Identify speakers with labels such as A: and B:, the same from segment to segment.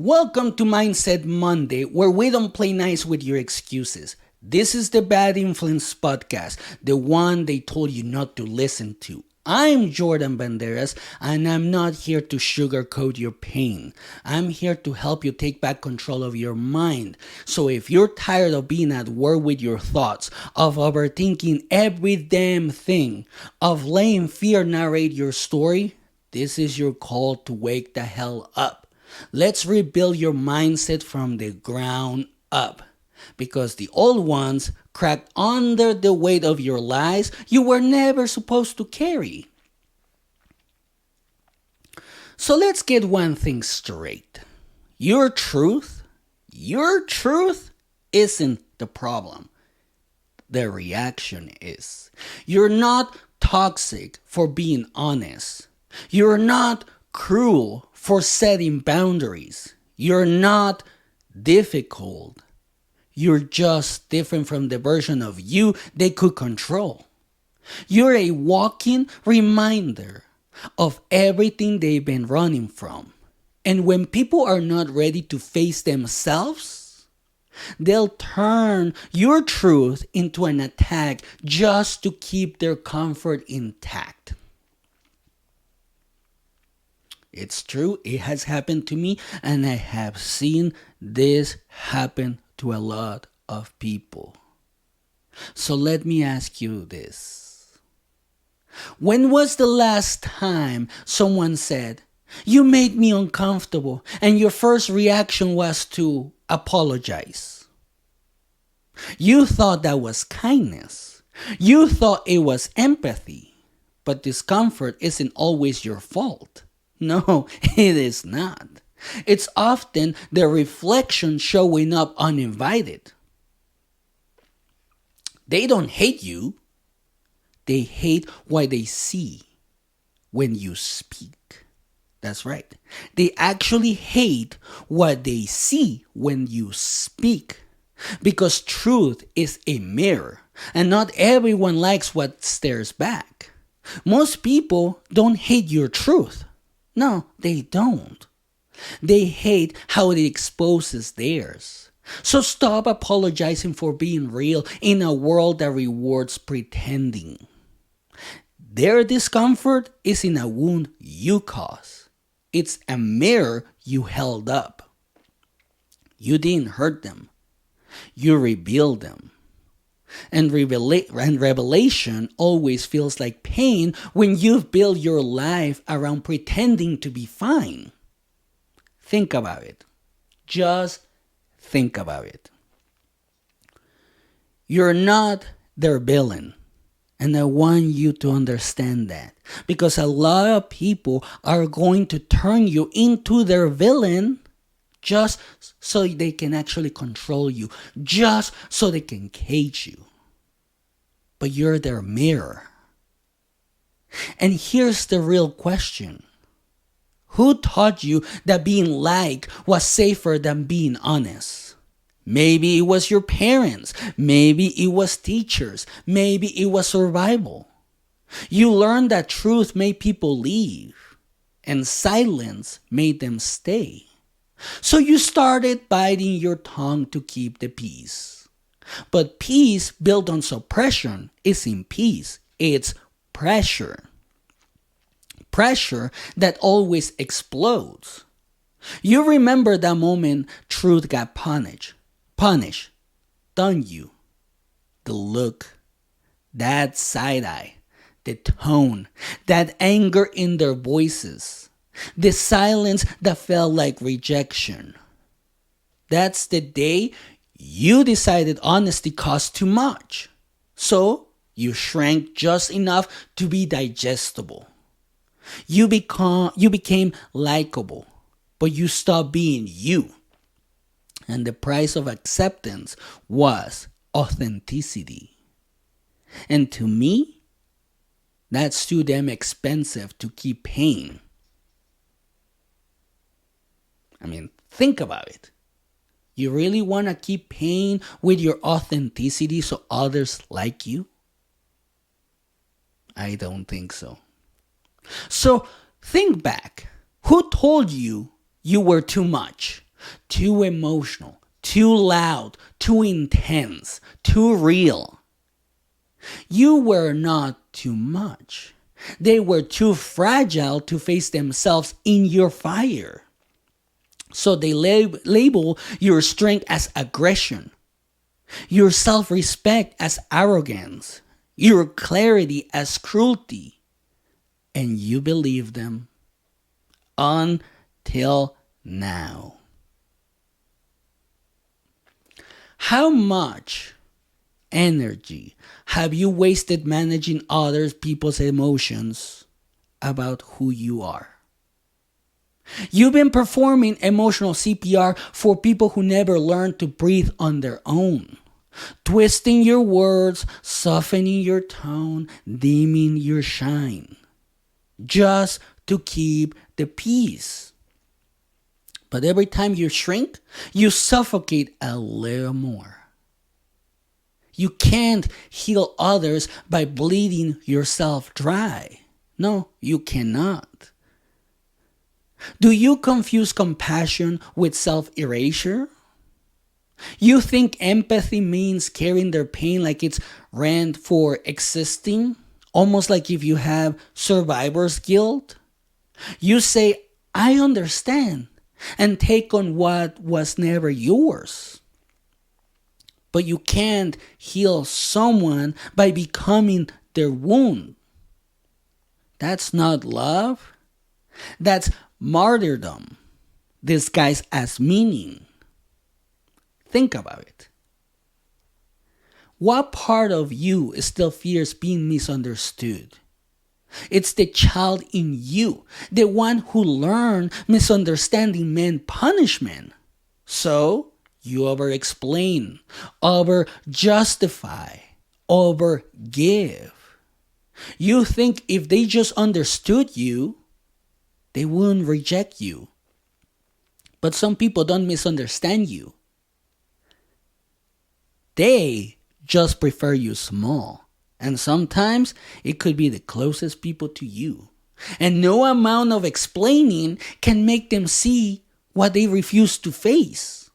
A: Welcome to Mindset Monday, where we don't play nice with your excuses. This is the Bad Influence podcast, the one they told you not to listen to. I'm Jordan Banderas, and I'm not here to sugarcoat your pain. I'm here to help you take back control of your mind. So if you're tired of being at war with your thoughts, of overthinking every damn thing, of letting fear narrate your story, this is your call to wake the hell up. Let's rebuild your mindset from the ground up. Because the old ones cracked under the weight of your lies you were never supposed to carry. So let's get one thing straight. Your truth isn't the problem. The reaction is. You're not toxic for being honest. You're not cruel for setting boundaries. You're not difficult. You're just different from the version of you they could control. You're a walking reminder of everything they've been running from. And when people are not ready to face themselves, they'll turn your truth into an attack just to keep their comfort intact. It's true, it has happened to me, and I have seen this happen to a lot of people. So let me ask you this. When was the last time someone said, "You made me uncomfortable," and your first reaction was to apologize? You thought that was kindness. You thought it was empathy. But discomfort isn't always your fault. No, it is not. It's often the reflection showing up uninvited. They don't hate you. They hate what they see when you speak. That's right. They actually hate what they see when you speak. Because truth is a mirror, and not everyone likes what stares back. Most people don't hate your truth. No, they don't. They hate how it exposes theirs. So stop apologizing for being real in a world that rewards pretending. Their discomfort isn't a wound you caused. It's a mirror you held up. You didn't hurt them. You revealed them. And revelation always feels like pain when you've built your life around pretending to be fine. Think about it. Just think about it. You're not their villain. And I want you to understand that. Because a lot of people are going to turn you into their villain just so they can actually control you. Just so they can cage you. But you're their mirror. And here's the real question. Who taught you that being liked was safer than being honest? Maybe it was your parents. Maybe it was teachers. Maybe it was survival. You learned that truth made people leave, and silence made them stay. So you started biting your tongue to keep the peace. But peace built on suppression isn't peace. It's pressure. Pressure that always explodes. You remember that moment truth got punished. Done you. The look. That side eye. The tone. That anger in their voices. The silence that felt like rejection. That's the day you decided honesty cost too much. So you shrank just enough to be digestible. You became likable, but you stopped being you. And the price of acceptance was authenticity. And to me, that's too damn expensive to keep paying. I mean, think about it. You really want to keep paying with your authenticity so others like you? I don't think so. So think back. Who told you you were too much? too emotional, too loud, too intense, too real. You were not too much. They were too fragile to face themselves in your fire. So they label your strength as aggression, your self respect as arrogance, your clarity as cruelty. And you believe them until now. How much energy have you wasted managing other people's emotions about who you are? You've been performing emotional CPR for people who never learned to breathe on their own. Twisting your words, softening your tone, dimming your shine. Just to keep the peace. But every time you shrink, you suffocate a little more. You can't heal others by bleeding yourself dry. No, you cannot. Do you confuse compassion with self-erasure? You think empathy means carrying their pain like it's rent for existing? Almost like if you have survivor's guilt? You say, I understand, and take on what was never yours. But you can't heal someone by becoming their wound. That's not love. That's martyrdom, disguised as meaning. Think about it. What part of you still fears being misunderstood? It's the child in you, the one who learned misunderstanding meant punishment. So, you over-explain, over-justify, over-give. You think if they just understood you, they wouldn't reject you. But some people don't misunderstand you. They just prefer you small. And sometimes it could be the closest people to you. And no amount of explaining can make them see what they refuse to face.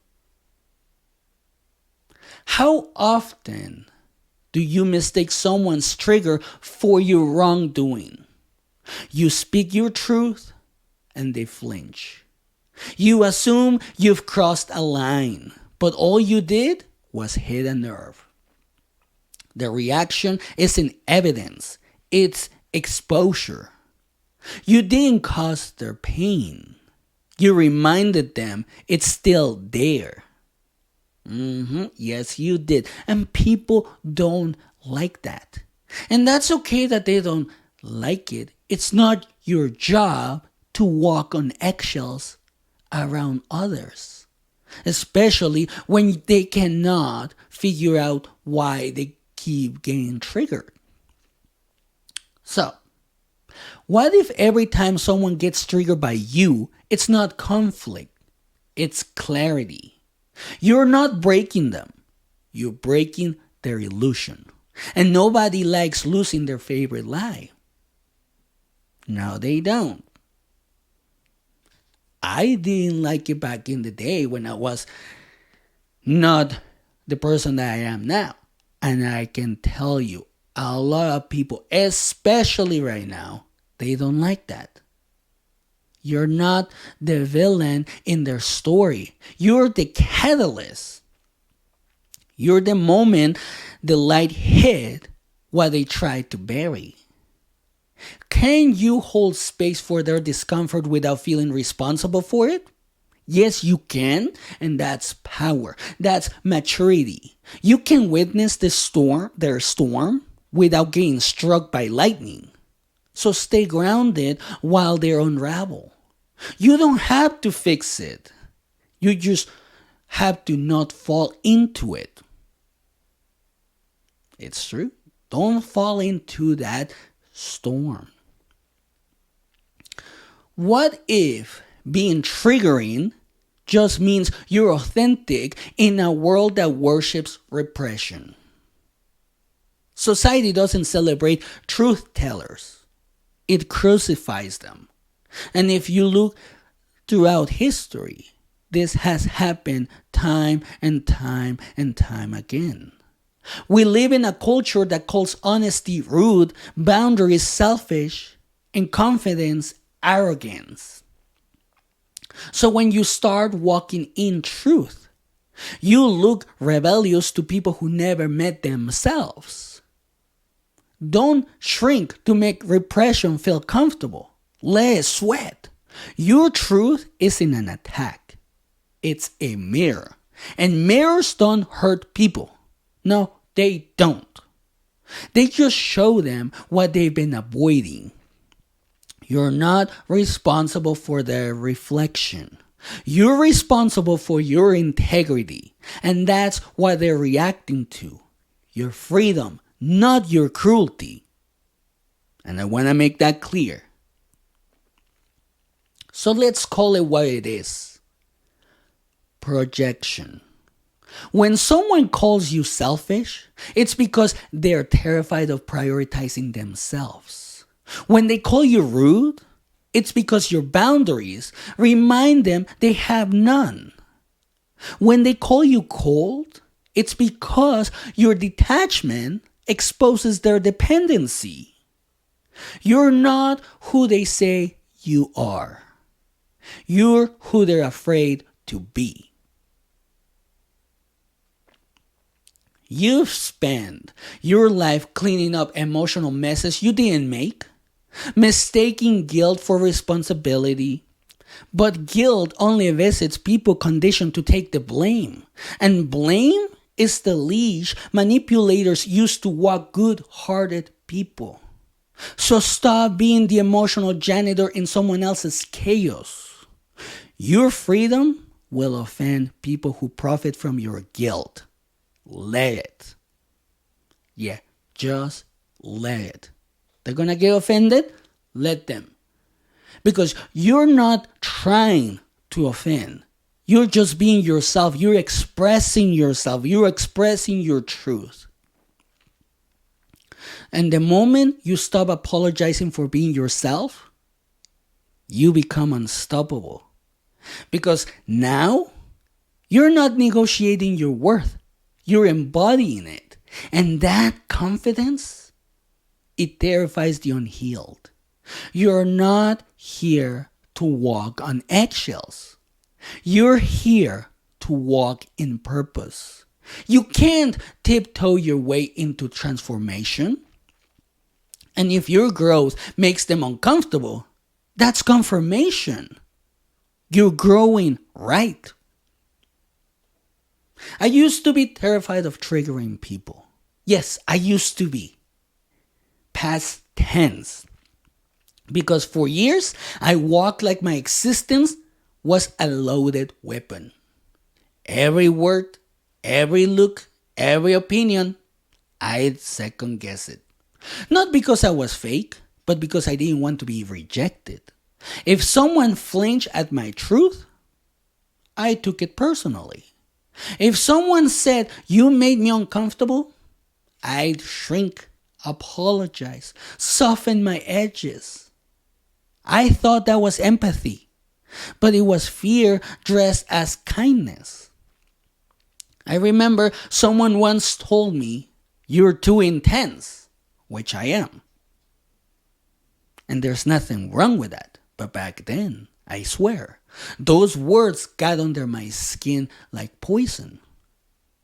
A: How often do you mistake someone's trigger for your wrongdoing? You speak your truth and they flinch. You assume you've crossed a line, but all you did was hit a nerve. The reaction isn't evidence, it's exposure. You didn't cause their pain. You reminded them it's still there. Yes, you did. And people don't like that. And that's okay that they don't like it. It's not your job to walk on eggshells around others. Especially when they cannot figure out why they keep getting triggered. So, what if every time someone gets triggered by you, it's not conflict, it's clarity? You're not breaking them. You're breaking their illusion. And nobody likes losing their favorite lie. No, they don't. I didn't like it back in the day when I was not the person that I am now. And I can tell you, a lot of people, especially right now, they don't like that. You're not the villain in their story. You're the catalyst. You're the moment the light hit what they tried to bury. Can you hold space for their discomfort without feeling responsible for it? Yes, you can, and that's power. That's maturity. You can witness their storm, without getting struck by lightning. So stay grounded while they unravel. You don't have to fix it. You just have to not fall into it. It's true. Don't fall into that storm. What if being triggering just means you're authentic in a world that worships repression? Society doesn't celebrate truth tellers. It crucifies them. And if you look throughout history, This has happened time and time and time again. We live in a culture that calls honesty rude, boundaries selfish, and confidence arrogance. So when you start walking in truth, you look rebellious to people who never met themselves. Don't shrink to make repression feel comfortable. Let it sweat. Your truth isn't an attack. It's a mirror. And mirrors don't hurt people. No, they don't. They just show them what they've been avoiding. You're not responsible for their reflection. You're responsible for your integrity. And that's what they're reacting to. Your freedom, not your cruelty. And I want to make that clear. So let's call it what it is. Projection. When someone calls you selfish, it's because they're terrified of prioritizing themselves. When they call you rude, it's because your boundaries remind them they have none. When they call you cold, it's because your detachment exposes their dependency. You're not who they say you are. You're who they're afraid to be. You've spent your life cleaning up emotional messes you didn't make, mistaking guilt for responsibility. But guilt only visits people conditioned to take the blame. And blame is the leash manipulators use to walk good-hearted people. So stop being the emotional janitor in someone else's chaos. Your freedom will offend people who profit from your guilt. Let it. Yeah, just let it. They're gonna get offended? Let them. Because you're not trying to offend. You're just being yourself. You're expressing yourself. You're expressing your truth. And the moment you stop apologizing for being yourself, you become unstoppable. Because now, you're not negotiating your worth. You're embodying it. And that confidence, it terrifies the unhealed. You're not here to walk on eggshells. You're here to walk in purpose. You can't tiptoe your way into transformation. And if your growth makes them uncomfortable, that's confirmation. You're growing right. I used to be terrified of triggering people. Yes, I used to be. Past tense. Because for years, I walked like my existence was a loaded weapon. Every word, every look, every opinion, I'd second guess it. Not because I was fake, but because I didn't want to be rejected. If someone flinched at my truth, I took it personally. If someone said, "You made me uncomfortable," I'd shrink, apologize, soften my edges. I thought that was empathy, but it was fear dressed as kindness. I remember someone once told me, "You're too intense," which I am. And there's nothing wrong with that. But back then, I swear, those words got under my skin like poison.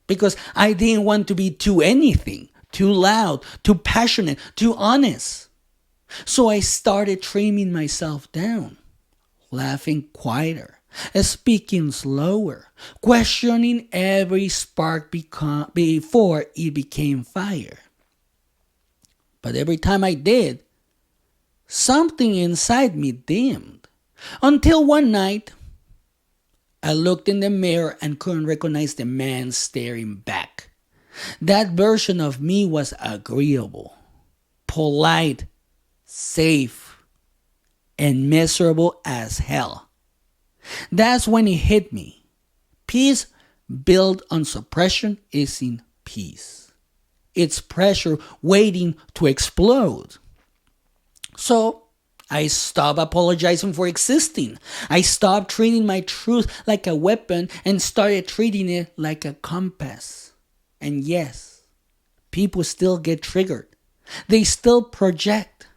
A: Because I didn't want to be too anything, too loud, too passionate, too honest. So I started trimming myself down, laughing quieter, speaking slower, questioning every spark before it became fire. But every time I did, something inside me dimmed. Until one night, I looked in the mirror and couldn't recognize the man staring back. That version of me was agreeable, polite, safe, and miserable as hell. That's when it hit me. Peace built on suppression isn't peace. It's pressure waiting to explode. So I stopped apologizing for existing. I stopped treating my truth like a weapon and started treating it like a compass. And yes, people still get triggered. They still project.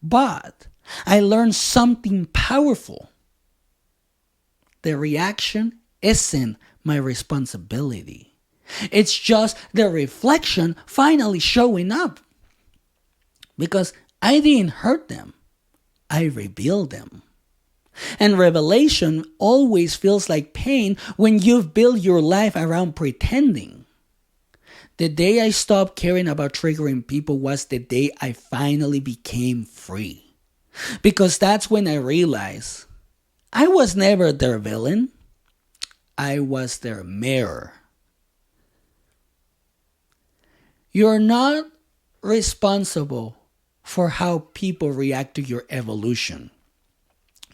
A: But I learned something powerful. The reaction isn't my responsibility. It's just the reflection finally showing up. Because I didn't hurt them. I revealed them. And revelation always feels like pain when you've built your life around pretending. The day I stopped caring about triggering people was the day I finally became free. Because that's when I realized I was never their villain. I was their mirror. You're not responsible for how people react to your evolution.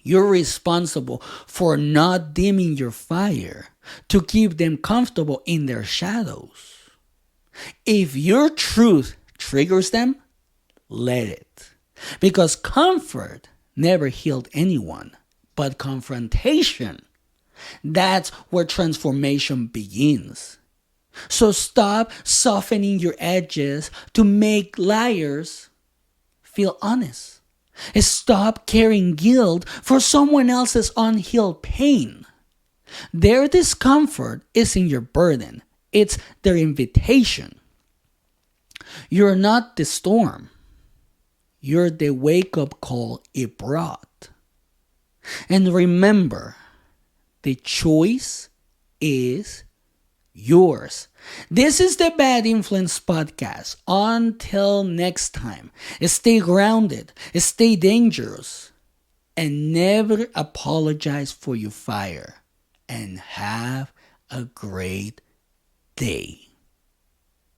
A: You're responsible for not dimming your fire to keep them comfortable in their shadows. If your truth triggers them, let it. Because comfort never healed anyone, but confrontation, that's where transformation begins. So stop softening your edges to make liars feel honest. Stop carrying guilt for someone else's unhealed pain. Their discomfort isn't your burden. It's their invitation. You're not the storm. You're the wake-up call it brought. And remember, the choice is yours. This is the Bad Influence Podcast. Until next time, stay grounded, stay dangerous, and never apologize for your fire. And have a great day.